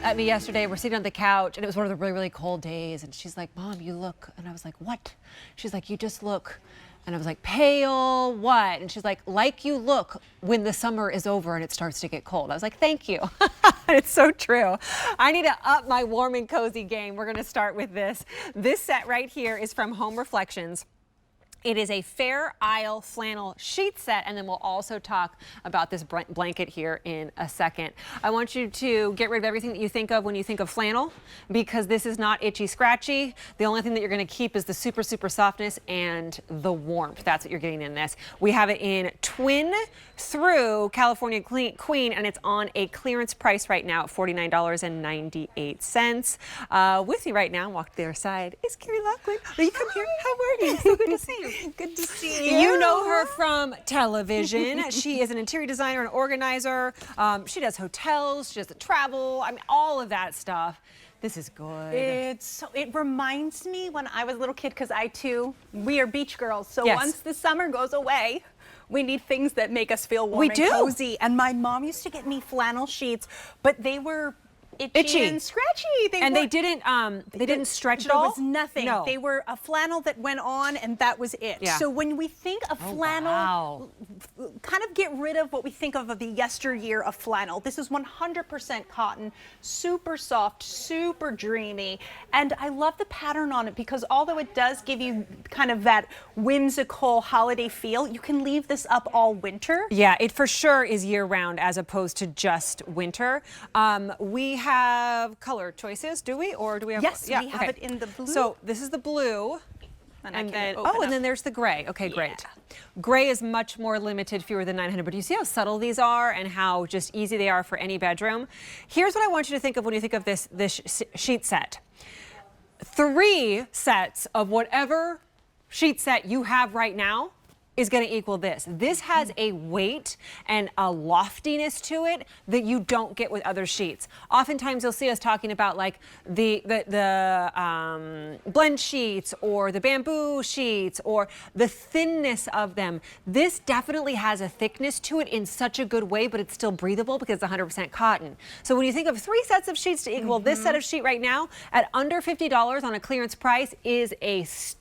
at me yesterday. We're sitting on the couch, and it was one of the really, really cold days. And she's like, "Mom, you look," and I was like, "What?" She's like, "You just look." And I was like, "Pale, what?" And she's like you look when the summer is over and it starts to get cold. I was like, "Thank you." It's so true. I need to up my warm and cozy game. We're going to start with this. This set right here is from Home Reflections. It is a Fairisle Flannel sheet set, and then we'll also talk about this blanket here in a second. I want you to get rid of everything that you think of when you think of flannel, because this is not itchy scratchy. The only thing that you're going to keep is the super, super softness and the warmth. That's what you're getting in this. We have it in twin through California Queen, and it's on a clearance price right now at $49.98. With you right now, walk to the other side, is Carrie Loughlin. Will you come here? How are you? So good to see you. Good to see you. You know her from television. She is an interior designer and organizer. She does hotels, she does the travel, I mean, all of that stuff. This is good. It reminds me when I was a little kid, because we are beach girls. So Yes. once the summer goes away, we need things that make us feel warm We and do. cozy. And my mom used to get me flannel sheets, but they were itchy and scratchy. They didn't stretch at all? There was nothing. No. They were a flannel that went on, and that was it. Yeah. So when we think of flannel, kind of get rid of what we think of the yesteryear of flannel. This is 100% cotton, super soft, super dreamy, and I love the pattern on it because although it does give you kind of that whimsical holiday feel, you can leave this up all winter. Yeah, it for sure is year-round as opposed to just winter. We have color choices, do we? Or do we have? Yes, yeah, we have it in the blue. So this is the blue. And then, and then there's the gray. Okay, great. Yeah. Gray is much more limited, fewer than 900, but you see how subtle these are and how just easy they are for any bedroom? Here's what I want you to think of when you think of this sheet set. 3 sets of whatever sheet set you have right now is going to equal this. This has a weight and a loftiness to it that you don't get with other sheets. Oftentimes you'll see us talking about like the blend sheets or the bamboo sheets or the thinness of them. This definitely has a thickness to it in such a good way, but it's still breathable because it's 100% cotton. So when you think of 3 sets of sheets to equal this set of sheet right now at under $50 on a clearance price is a steal.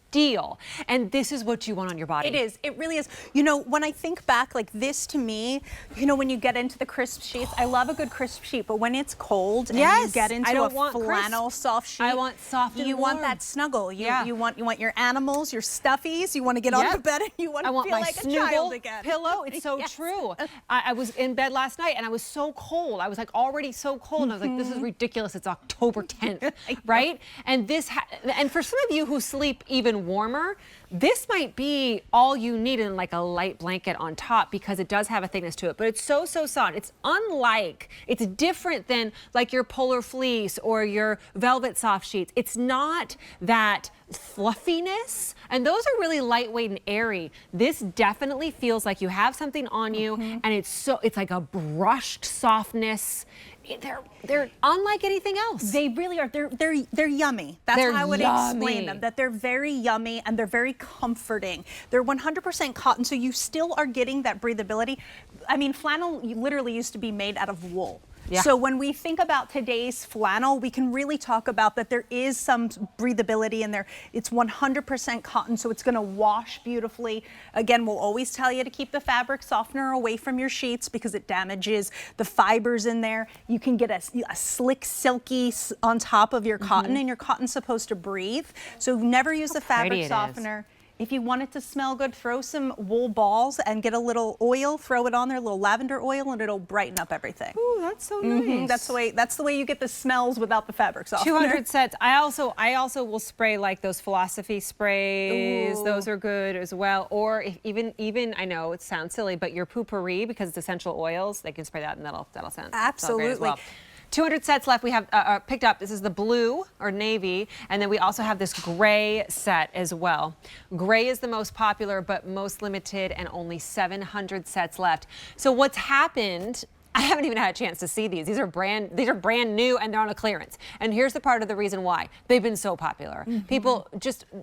And this is what you want on your body. It is. It really is. You know, when I think back, like this to me, you know, when you get into the crisp sheets, I love a good crisp sheet, but when it's cold and you get into a flannel soft sheet, I want soft and you warm. want that snuggle. You want your animals, your stuffies. You want to get on the bed and you want to feel like a child again. Pillow. It's so true. I was in bed last night and I was so cold. I was like already so cold. And I was like, this is ridiculous. It's October 10th, right? And and for some of you who sleep even warmer, this might be all you need in like a light blanket on top because it does have a thickness to it, but it's so soft. It's different than like your polar fleece or your velvet soft sheets. It's not that fluffiness, and those are really lightweight and airy. This definitely feels like you have something on you, and it's like a brushed softness. They're unlike anything else. They really are. They're yummy. That's how I would explain them. That they're very yummy and they're very comforting. They're 100% cotton, so you still are getting that breathability. I mean, flannel literally used to be made out of wool. Yeah. So when we think about today's flannel, we can really talk about that there is some breathability in there. It's 100% cotton, so it's going to wash beautifully. Again, we'll always tell you to keep the fabric softener away from your sheets because it damages the fibers in there. You can get a slick, silky on top of your cotton, and your cotton's supposed to breathe. So never use the fabric softener. If you want it to smell good, throw some wool balls and get a little oil, throw it on there, a little lavender oil, and it'll brighten up everything. Ooh, that's so nice. That's the way you get the smells without the fabric softener. 200 sets. I also will spray like those philosophy sprays. Ooh. Those are good as well. Or if even I know it sounds silly, but your potpourri, because it's essential oils, they can spray that and that'll sound absolutely. As well. 200 sets left. We have picked up. This is the blue or navy, and then we also have this gray set as well. Gray is the most popular, but most limited, and only 700 sets left. So what's happened? I haven't even had a chance to see these. These are brand new and they're on a clearance. And here's the part of the reason why. They've been so popular. People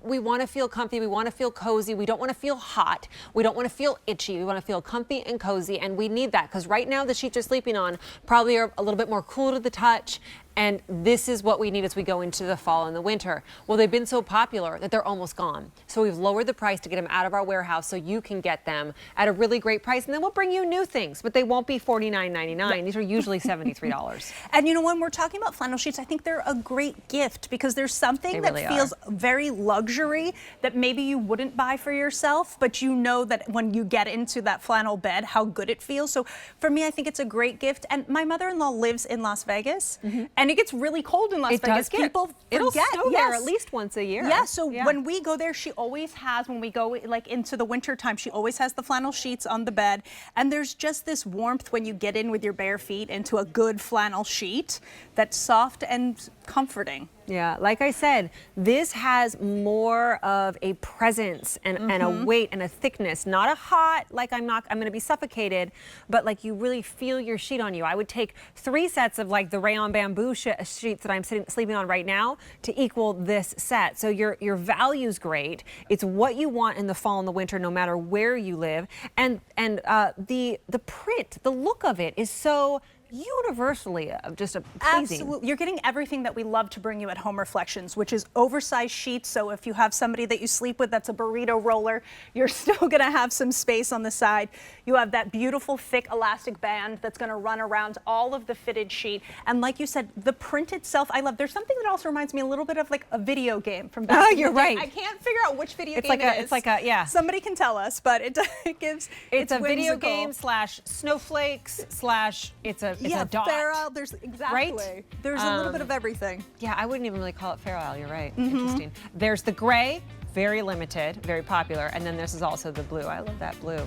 we want to feel comfy, we want to feel cozy, we don't want to feel hot, we don't want to feel itchy, we want to feel comfy and cozy, and we need that because right now the sheets you're sleeping on probably are a little bit more cool to the touch And this is what we need as we go into the fall and the winter. Well, they've been so popular that they're almost gone. So we've lowered the price to get them out of our warehouse so you can get them at a really great price. And then we'll bring you new things, but they won't be $49.99. These are usually $73. And you know, when we're talking about flannel sheets, I think they're a great gift because there's something that feels very luxury that maybe you wouldn't buy for yourself, but you know that when you get into that flannel bed, how good it feels. So for me, I think it's a great gift. And my mother-in-law lives in Las Vegas, and it gets really cold in Las Vegas. People forget. It'll snow there at least once a year. Yeah, so when we go there, she always has, when we go like into the winter time, she always has the flannel sheets on the bed. And there's just this warmth when you get in with your bare feet into a good flannel sheet that's soft and comforting. Yeah, like I said, this has more of a presence and a weight and a thickness, not a hot, like I'm going to be suffocated, but like you really feel your sheet on you. I would take 3 sets of like the rayon bamboo sheets that I'm sleeping on right now to equal this set. So your value's great. It's what you want in the fall and the winter, no matter where you live. And the print, the look of it is so universally just pleasing. Absolutely. You're getting everything that we love to bring you at Home Reflections, which is oversized sheets. So if you have somebody that you sleep with that's a burrito roller, you're still going to have some space on the side. You have that beautiful thick elastic band that's going to run around all of the fitted sheet. And like you said, the print itself, I love. There's something that also reminds me a little bit of like a video game from back in the day. You're right. I can't figure out which video game it is. It's like a, yeah. Somebody can tell us, but it gives, it's a video whimsical. game slash snowflakes slash it's a dot. Fairisle, there's right? There's a little bit of everything. Yeah, I wouldn't even really call it Fairisle. You're right. Interesting. There's the gray, very limited, very popular, and then this is also the blue. I love that blue.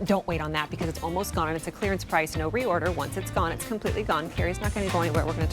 Don't wait on that because it's almost gone and it's a clearance price. No reorder. Once it's gone, it's completely gone. Carrie's not going to go anywhere. We're going to talk